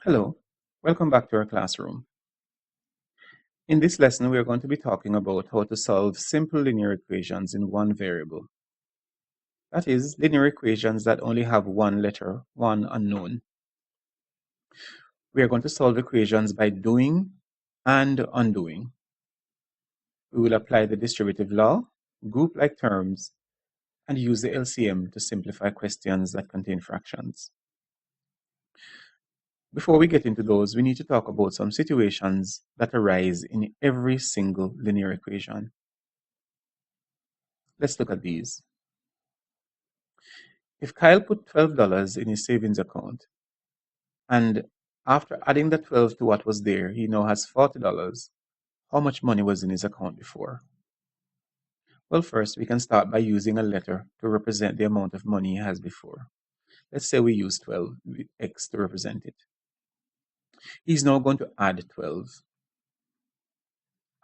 Hello, welcome back to our classroom. In this lesson, we are going to be talking about how to solve simple linear equations in one variable. That is, linear equations that only have one letter, one unknown. We are going to solve equations by doing and undoing. We will apply the distributive law, group-like terms, and use the LCM to simplify questions that contain fractions. Before we get into those, we need to talk about some situations that arise in every single linear equation. Let's look at these. If Kyle put $12 in his savings account, and after adding the 12 to what was there, he now has $40, how much money was in his account before? Well, first, we can start by using a letter to represent the amount of money he has before. Let's say we use 12, with X to represent it. He's now going to add 12.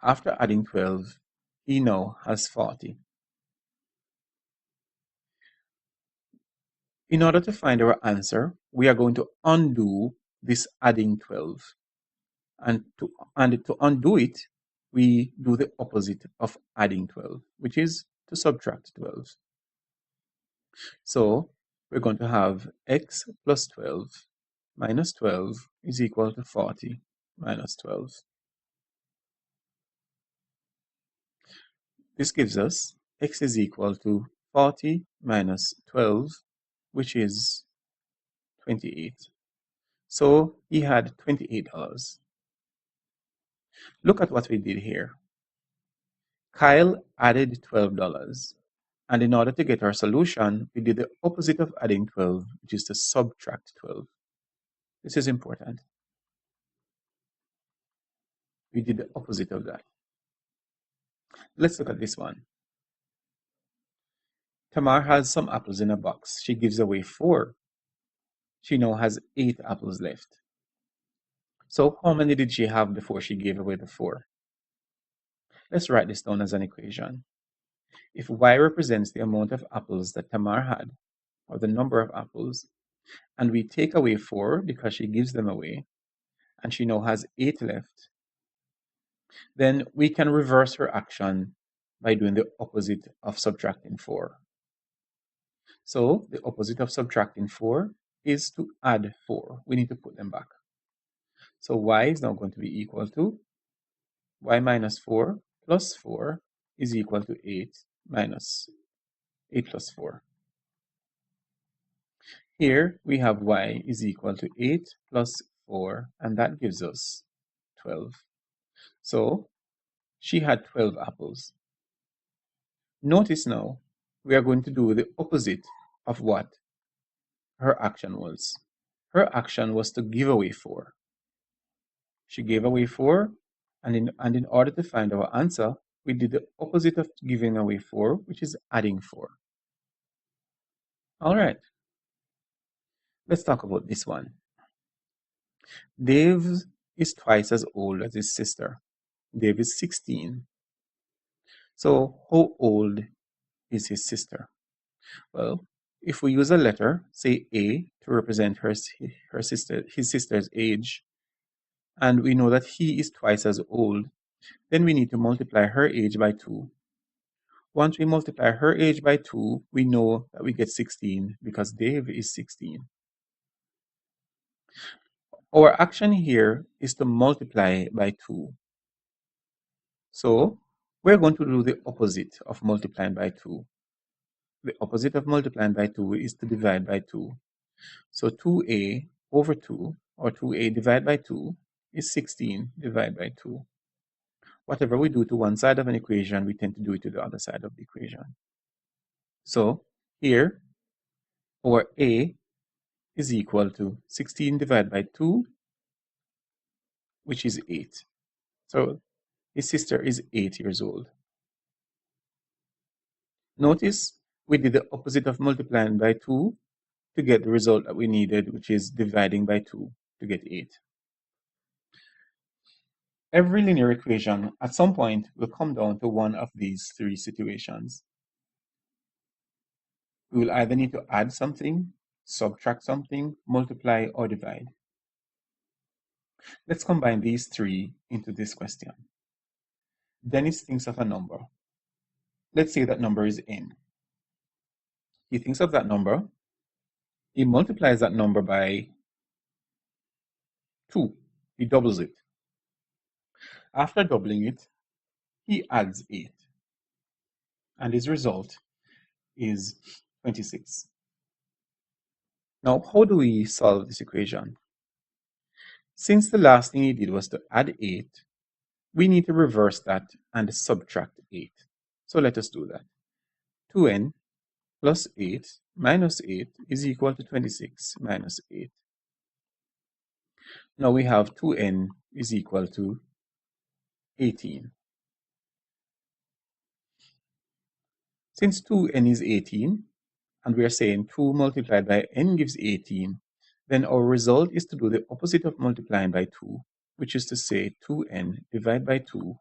After adding 12, he now has 40. In order to find our answer, we are going to undo this adding 12. And to undo it, we do the opposite of adding 12, which is to subtract 12. So we're going to have x plus 12 minus 12 is equal to 40 minus 12. This gives us x is equal to 40 minus 12, which is 28. So he had $28. Look at what we did here. Kyle added $12. And in order to get our solution, we did the opposite of adding 12, which is to subtract 12. This is important. We did the opposite of that. Let's look at this one. Tamar has some apples in a box. She gives away 4. She now has 8 apples left. So how many did she have before she gave away the 4? Let's write this down as an equation. If y represents the amount of apples that Tamar had, or the number of apples, and we take away 4 because she gives them away, and she now has 8 left, then we can reverse her action by doing the opposite of subtracting 4. So the opposite of subtracting 4 is to add 4. We need to put them back. So y is now going to be equal to y minus 4 plus 4 is equal to 8 minus 8 plus 4. Here we have y is equal to 8 plus 4, and that gives us 12. So she had 12 apples. Notice now, we are going to do the opposite of what her action was. Her action was to give away 4. She gave away 4, and in order to find our answer, we did the opposite of giving away 4, which is adding 4. All right, let's talk about this one. Dave is twice as old as his sister. Dave is 16. So how old is his sister? Well, if we use a letter, say A, to represent his sister's age, and we know that he is twice as old, then we need to multiply her age by 2. Once we multiply her age by 2, we know that we get 16 because Dave is 16. Our action here is to multiply by 2. So we're going to do the opposite of multiplying by 2. The opposite of multiplying by 2 is to divide by 2. So 2a over 2, or 2a divided by 2, is 16 divided by 2. Whatever we do to one side of an equation, we tend to do it to the other side of the equation. So here, our a is equal to 16 divided by 2, which is 8. So his sister is 8 years old. Notice we did the opposite of multiplying by 2 to get the result that we needed, which is dividing by 2 to get 8. Every linear equation at some point will come down to one of these 3 situations. We will either need to add something, subtract something, multiply, or divide. Let's combine these three into this question. Dennis thinks of a number. Let's say that number is n. He thinks of that number. He multiplies that number by 2. He doubles it. After doubling it, he adds 8. And his result is 26. Now, how do we solve this equation? Since the last thing he did was to add 8, we need to reverse that and subtract 8. So let us do that. 2n plus 8 minus 8 is equal to 26 minus 8. Now we have 2n is equal to 18. Since 2n is 18, and we are saying 2 multiplied by n gives 18, then our result is to do the opposite of multiplying by 2, which is to say 2n divided by 2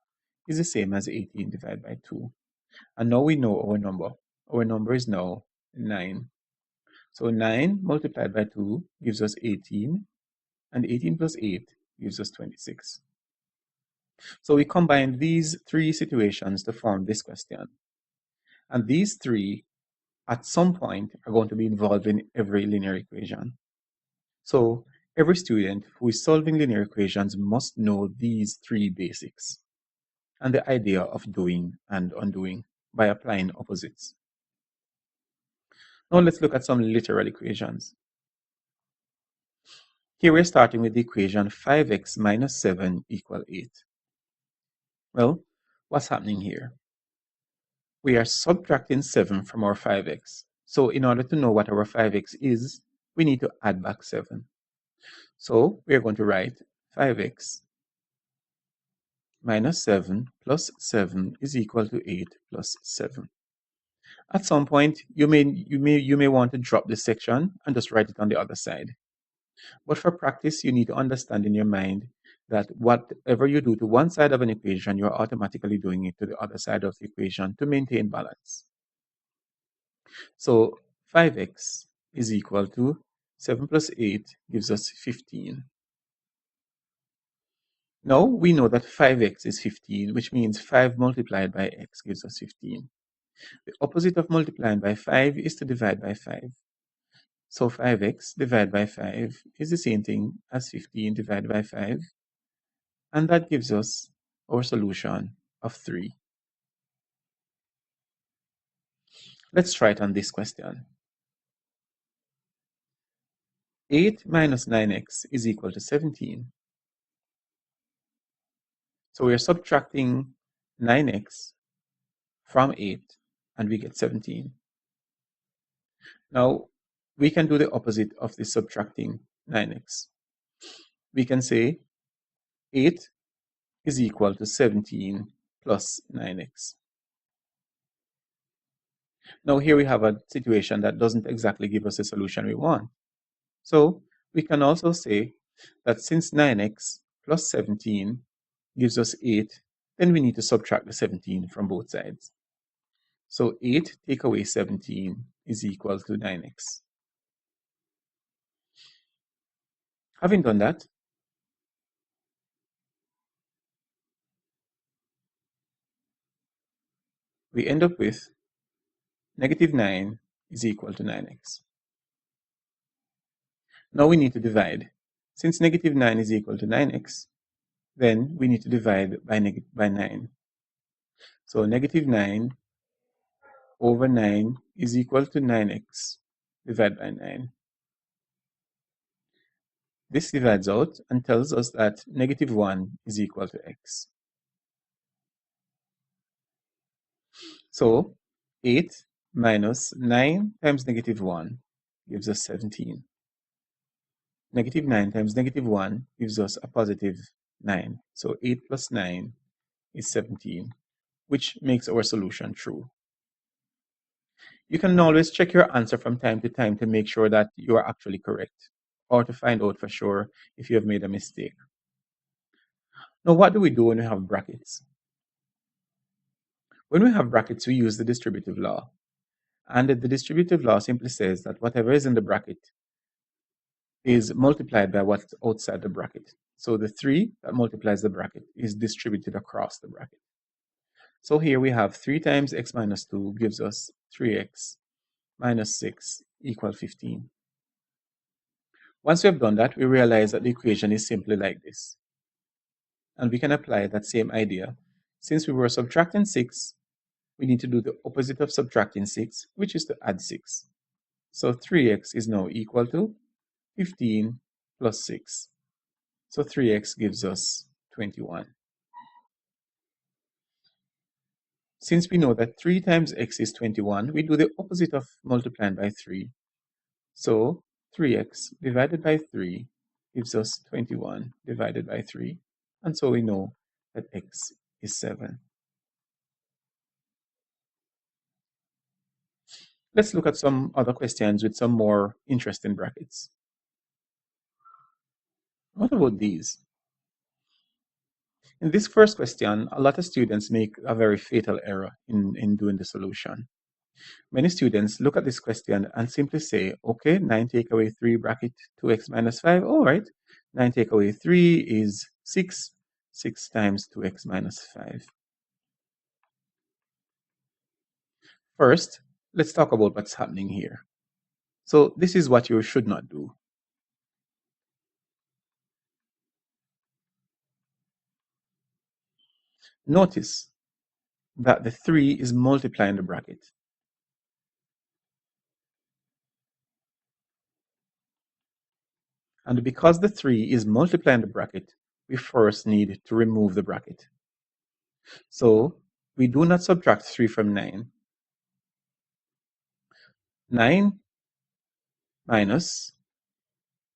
is the same as 18 divided by 2. And now we know our number. Our number is now 9. So 9 multiplied by 2 gives us 18, and 18 plus 8 gives us 26. So we combine these three situations to form this question. And these three, at some point, are going to be involved in every linear equation. So every student who is solving linear equations must know these three basics and the idea of doing and undoing by applying opposites. Now let's look at some literal equations. Here we're starting with the equation 5x minus 7 equal 8. Well, what's happening here? We are subtracting 7 from our 5x. So in order to know what our 5x is, we need to add back 7. So we're going to write 5x minus 7 plus 7 is equal to 8 plus 7. At some point, you may want to drop this section and just write it on the other side. But for practice, you need to understand in your mind that whatever you do to one side of an equation, you're automatically doing it to the other side of the equation to maintain balance. So 5x is equal to 7 plus 8 gives us 15. Now we know that 5x is 15, which means 5 multiplied by x gives us 15. The opposite of multiplying by 5 is to divide by 5. So 5x divided by 5 is the same thing as 15 divided by 5. And that gives us our solution of 3. Let's try it on this question. 8 minus 9x is equal to 17. So we are subtracting 9x from 8 and we get 17. Now we can do the opposite of this subtracting 9x. We can say 8 is equal to 17 plus 9x. Now here we have a situation that doesn't exactly give us the solution we want. So we can also say that since 9x plus 17 gives us 8, then we need to subtract the 17 from both sides. So 8 take away 17 is equal to 9x. Having done that, we end up with negative 9 is equal to 9x. Now we need to divide. Since negative 9 is equal to 9x, then we need to divide by 9. So negative 9 over 9 is equal to 9x divided by 9. This divides out and tells us that negative 1 is equal to x. So 8 minus 9 times negative 1 gives us 17. Negative 9 times negative 1 gives us a positive 9. So 8 plus 9 is 17, which makes our solution true. You can always check your answer from time to time to make sure that you are actually correct, or to find out for sure if you have made a mistake. Now, what do we do when we have brackets? When we have brackets, we use the distributive law. And the distributive law simply says that whatever is in the bracket is multiplied by what's outside the bracket. So the 3 that multiplies the bracket is distributed across the bracket. So here we have 3 times x minus 2 gives us 3x minus 6 equal 15. Once we have done that, we realize that the equation is simply like this. And we can apply that same idea. Since we were subtracting 6, we need to do the opposite of subtracting 6, which is to add 6. So 3x is now equal to 15 plus 6. So 3x gives us 21. Since we know that 3 times x is 21, we do the opposite of multiplying by 3. So 3x divided by 3 gives us 21 divided by 3. And so we know that x is 7. Let's look at some other questions with some more interesting brackets. What about these? In this first question, a lot of students make a very fatal error in doing the solution. Many students look at this question and simply say, okay, 9 take away 3 bracket 2x minus 5. All right, 9 take away 3 is 6. 6 times 2x minus 5. First, let's talk about what's happening here. So this is what you should not do. Notice that the 3 is multiplying the bracket. And because the 3 is multiplying the bracket, we first need to remove the bracket. So we do not subtract 3 from 9. 9 minus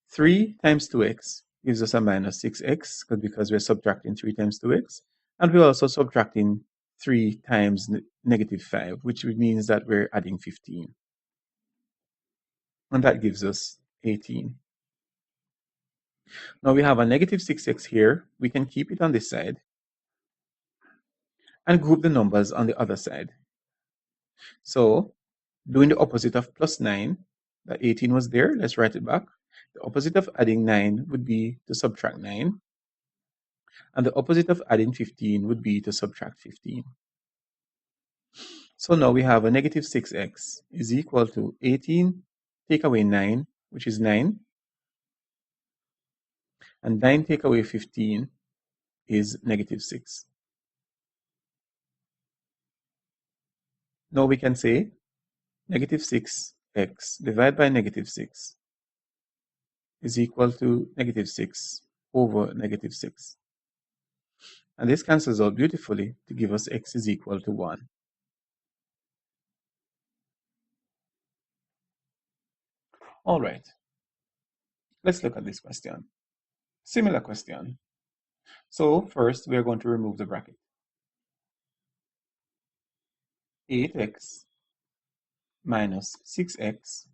3 times 2x gives us a minus 6x, because we're subtracting 3 times 2x. And we're also subtracting 3 times negative 5, which means that we're adding 15. And that gives us 18. Now we have a negative 6x here. We can keep it on this side and group the numbers on the other side. So doing the opposite of plus 9, that 18 was there, let's write it back. The opposite of adding 9 would be to subtract 9. And the opposite of adding 15 would be to subtract 15. So now we have a negative 6x is equal to 18, take away 9, which is 9. And 9 take away 15 is negative 6. Now we can say negative 6x divided by negative 6 is equal to negative 6 over negative 6. And this cancels out beautifully to give us x is equal to 1. All right, let's look at this question. Similar question. So first we are going to remove the bracket. 8x minus 6x,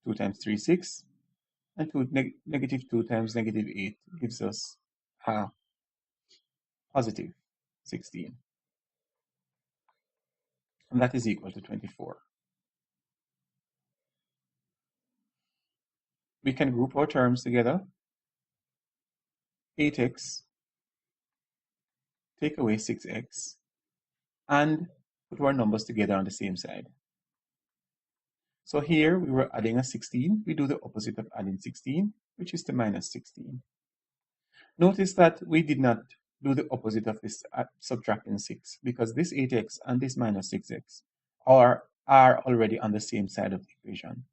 2 times 3, 6, and negative 2 times negative 8 gives us positive 16. And that is equal to 24. We can group our terms together. 8x, take away 6x, and put our numbers together on the same side. So here we were adding a 16. We do the opposite of adding 16, which is the minus 16. Notice that we did not do the opposite of this subtracting 6, because this 8x and this minus 6x are already on the same side of the equation.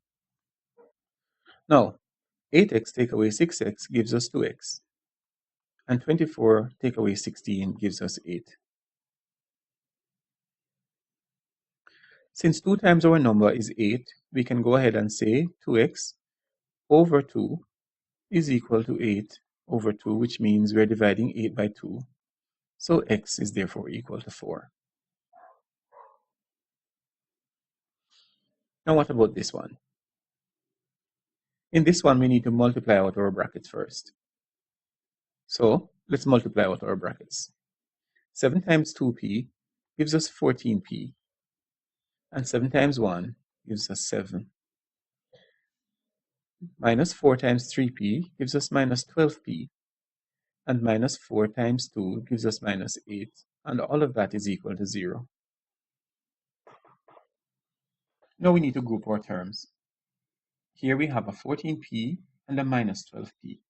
Now, 8x take away 6x gives us 2x, and 24 take away 16 gives us 8. Since 2 times our number is 8, we can go ahead and say 2x over 2 is equal to 8 over 2, which means we're dividing 8 by 2. So x is therefore equal to 4. Now what about this one? In this one, we need to multiply out our brackets first. So let's multiply out our brackets. 7 times 2p gives us 14p. And 7 times 1 gives us 7. Minus 4 times 3p gives us minus 12p. And minus 4 times 2 gives us minus 8. And all of that is equal to 0. Now we need to group our terms. Here we have a 14p and a minus 12p.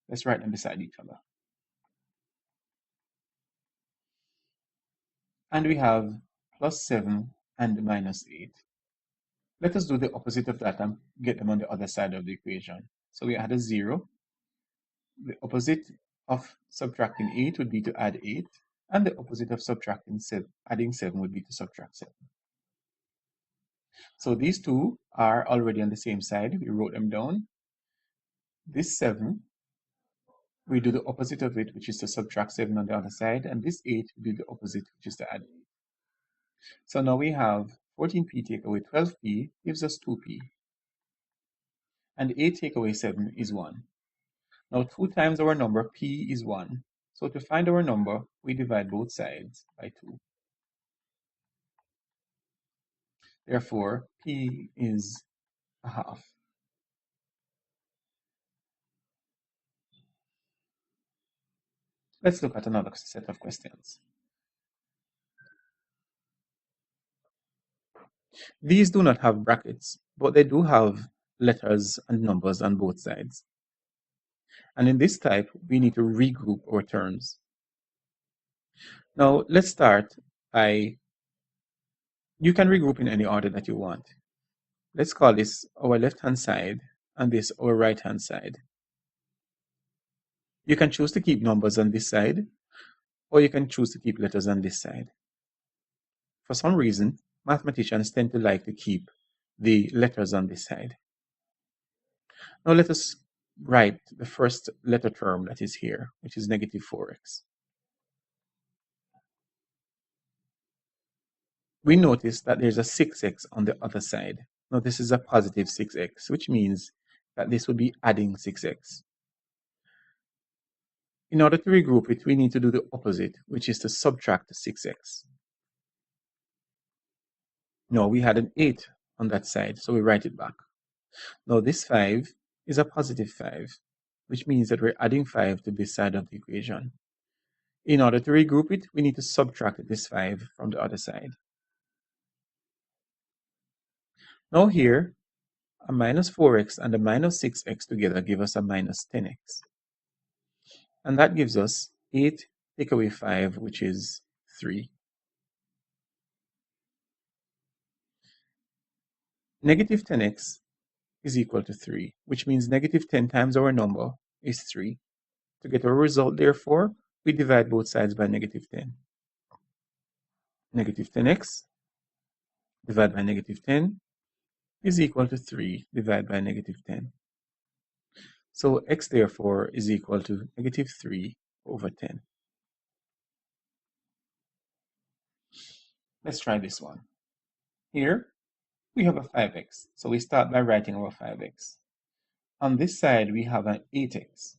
Let's write them beside each other. And we have plus 7 and minus 8. Let us do the opposite of that and get them on the other side of the equation. So we add a 0. The opposite of subtracting 8 would be to add 8. And the opposite of adding 7 would be to subtract 7. So these two are already on the same side. We wrote them down. This 7, we do the opposite of it, which is to subtract 7 on the other side. And this 8, we do the opposite, which is to add 8. So now we have 14p take away 12p gives us 2p. And 8 take away 7 is 1. Now 2 times our number, p, is 1. So to find our number, we divide both sides by 2. Therefore, p is a half. Let's look at another set of questions. These do not have brackets, but they do have letters and numbers on both sides. And in this type, we need to regroup our terms. Now, let's start by, you can regroup in any order that you want. Let's call this our left-hand side and this our right-hand side. You can choose to keep numbers on this side, or you can choose to keep letters on this side. For some reason, mathematicians tend to like to keep the letters on this side. Now let us write the first letter term that is here, which is negative 4x. We notice that there's a 6x on the other side. Now this is a positive 6x, which means that this would be adding 6x. In order to regroup it, we need to do the opposite, which is to subtract the 6x. No, we had an 8 on that side, so we write it back. Now this 5 is a positive 5, which means that we're adding 5 to this side of the equation. In order to regroup it, we need to subtract this 5 from the other side. Now here, a minus 4x and a minus 6x together give us a minus 10x. And that gives us 8 take away 5, which is 3. Negative 10x is equal to 3, which means negative 10 times our number is 3. To get our result, therefore, we divide both sides by negative 10. Negative 10x divided by negative 10 is equal to 3 divided by negative 10. So x, therefore, is equal to negative 3 over 10. Let's try this one. Here, we have a 5x, so we start by writing our 5x. On this side, we have an 8x.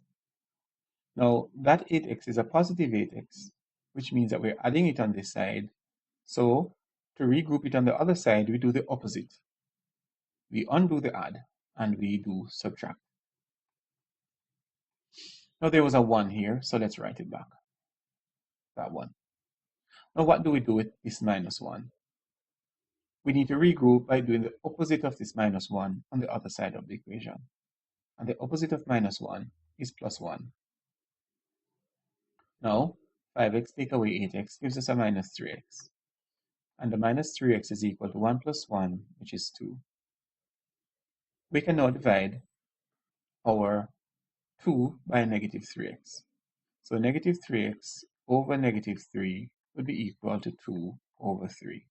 Now, that 8x is a positive 8x, which means that we're adding it on this side. So, to regroup it on the other side, we do the opposite. We undo the add, and we do subtract. Now, there was a 1 here, so let's write it back. That 1. Now, what do we do with this minus 1? We need to regroup by doing the opposite of this minus 1 on the other side of the equation. And the opposite of minus 1 is plus 1. Now, 5x take away 8x gives us a minus 3x. And the minus 3x is equal to 1 plus 1, which is 2. We can now divide our 2 by negative 3x. So negative 3x over negative 3 would be equal to 2 over 3.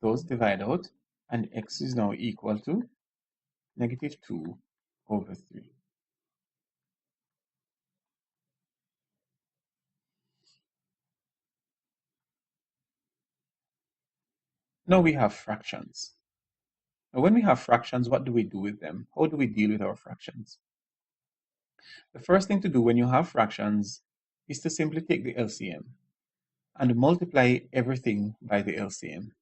Those divide out, and x is now equal to negative 2 over 3. Now we have fractions. Now when we have fractions, what do we do with them? How do we deal with our fractions? The first thing to do when you have fractions is to simply take the LCM and multiply everything by the LCM.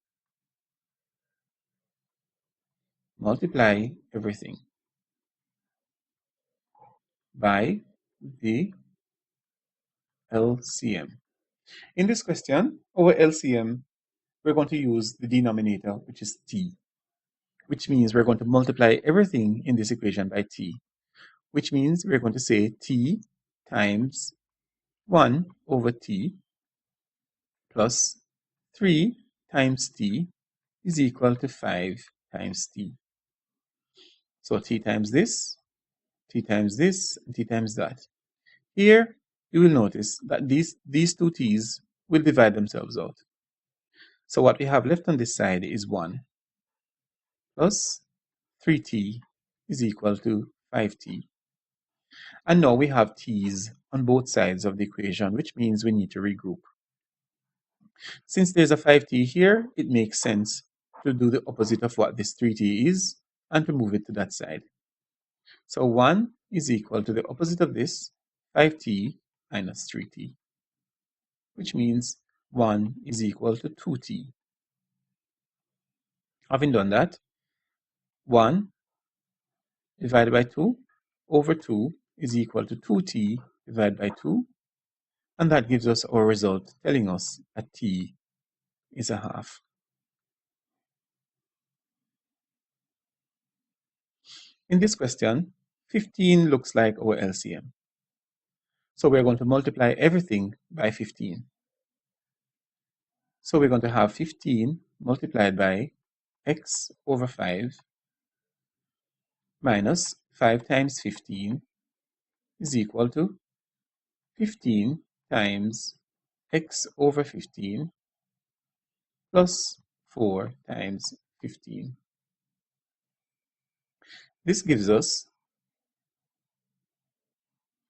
multiply everything by the LCM. In this question, our LCM, we're going to use the denominator, which is t, which means we're going to multiply everything in this equation by t, which means we're going to say t times 1 over t plus 3 times t is equal to 5 times t. So t times this, t times this, and t times that. Here, you will notice that these two t's will divide themselves out. So what we have left on this side is 1 plus 3t is equal to 5t. And now we have t's on both sides of the equation, which means we need to regroup. Since there's a 5t here, it makes sense to do the opposite of what this 3t is and to move it to that side. So 1 is equal to the opposite of this, 5t minus 3t, which means 1 is equal to 2t. Having done that, 1 divided by 2 over 2 is equal to 2t divided by 2, and that gives us our result telling us that t is a half. In this question, 15 looks like our LCM. So we're going to multiply everything by 15. So we're going to have 15 multiplied by x over 5 minus 5 times 15 is equal to 15 times x over 15 plus 4 times 15. This gives us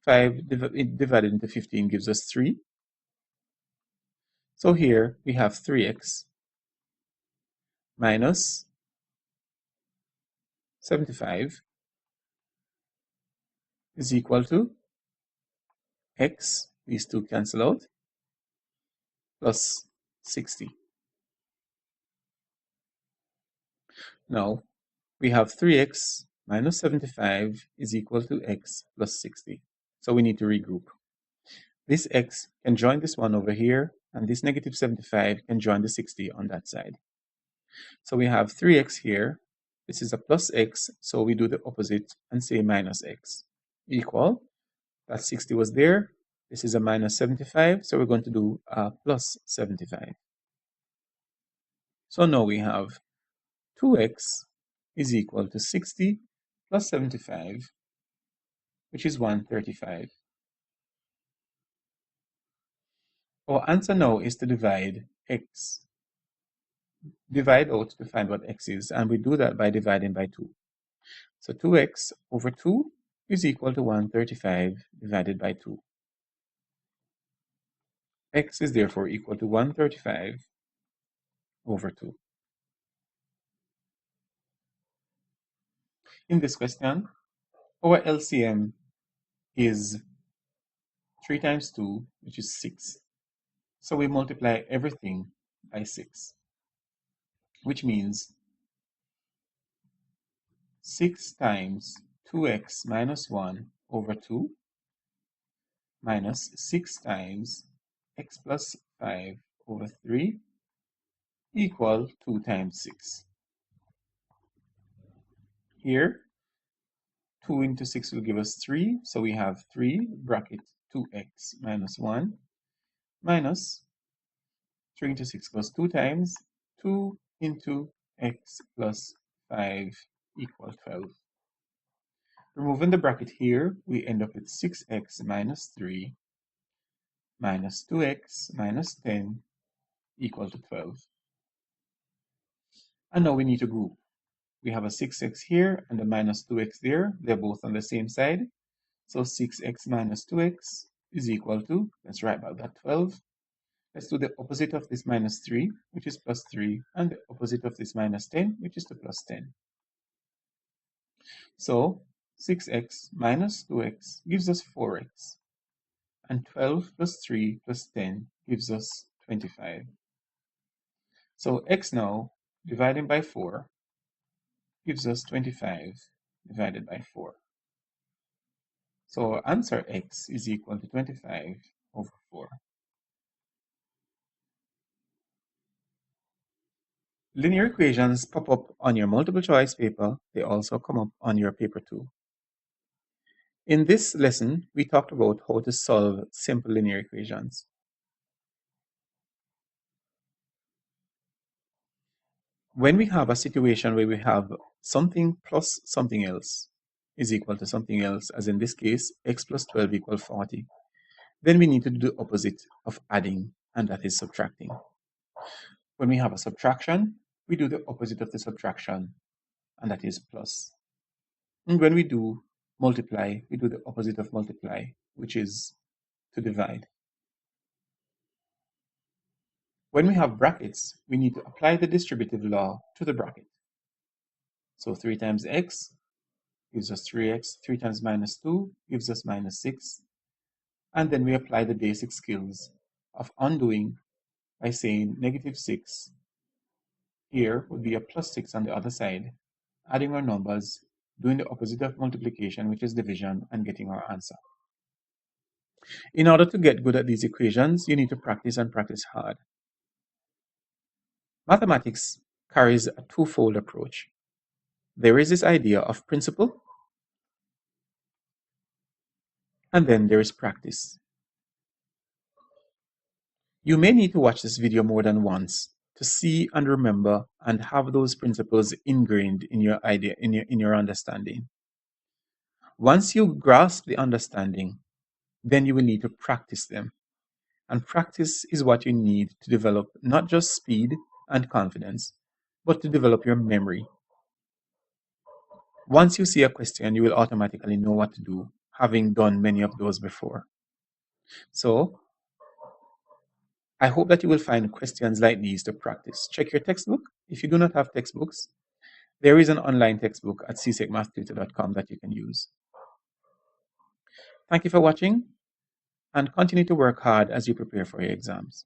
5 divided into 15 gives us 3. So here we have 3x minus 75 is equal to x, these two cancel out, plus 60. Now we have 3x minus 75 is equal to x plus 60. So we need to regroup. This x can join this one over here, and this negative 75 can join the 60 on that side. So we have 3x here. This is a plus x, so we do the opposite and say minus x. Equal, that 60 was there. This is a minus 75, so we're going to do a plus 75. So now we have 2x is equal to 60 plus 75, which is 135. Our answer now is to divide x. Divide out to find what x is, and we do that by dividing by 2. So 2x over 2 is equal to 135 divided by 2. X is therefore equal to 135 over 2. In this question, our LCM is 3 times 2, which is 6. So we multiply everything by 6, which means 6 times 2x minus 1 over 2 minus 6 times x plus 5 over 3 equal 2 times 6. Here, 2 into 6 will give us 3, so we have 3 bracket 2x minus 1 minus 3 into 6 goes 2 times 2 into x plus 5 equal 12. Removing the bracket here, we end up with 6x minus 3 minus 2x minus 10 equal to 12. And now we need to group. We have a 6x here and a minus 2x there. They're both on the same side. So 6x minus 2x is equal to, let's write back that 12. Let's do the opposite of this minus 3, which is plus 3, and the opposite of this minus 10, which is the plus 10. So 6x minus 2x gives us 4x. And 12 plus 3 plus 10 gives us 25. So x now, dividing by 4, gives us 25 divided by 4. So answer x is equal to 25 over 4. Linear equations pop up on your multiple choice paper. They also come up on your paper 2. In this lesson, we talked about how to solve simple linear equations. When we have a situation where we have something plus something else is equal to something else, as in this case, x plus 12 equals 40, then we need to do the opposite of adding, and that is subtracting. When we have a subtraction, we do the opposite of the subtraction, and that is plus. And when we do multiply, we do the opposite of multiply, which is to divide. When we have brackets, we need to apply the distributive law to the bracket. So 3 times x gives us 3x, 3 times minus 2 gives us minus 6. And then we apply the basic skills of undoing by saying negative 6 here would be a plus 6 on the other side, adding our numbers, doing the opposite of multiplication, which is division, and getting our answer. In order to get good at these equations, you need to practice and practice hard. Mathematics carries a twofold approach. There is this idea of principle, and then there is practice. You may need to watch this video more than once to see and remember and have those principles ingrained in your idea, in your understanding. Once you grasp the understanding, then you will need to practice them. And practice is what you need to develop not just speed and confidence, but to develop your memory. Once you see a question, you will automatically know what to do, having done many of those before. So, I hope that you will find questions like these to practice. Check your textbook. If you do not have textbooks, there is an online textbook at csecmathtutor.com that you can use. Thank you for watching, and continue to work hard as you prepare for your exams.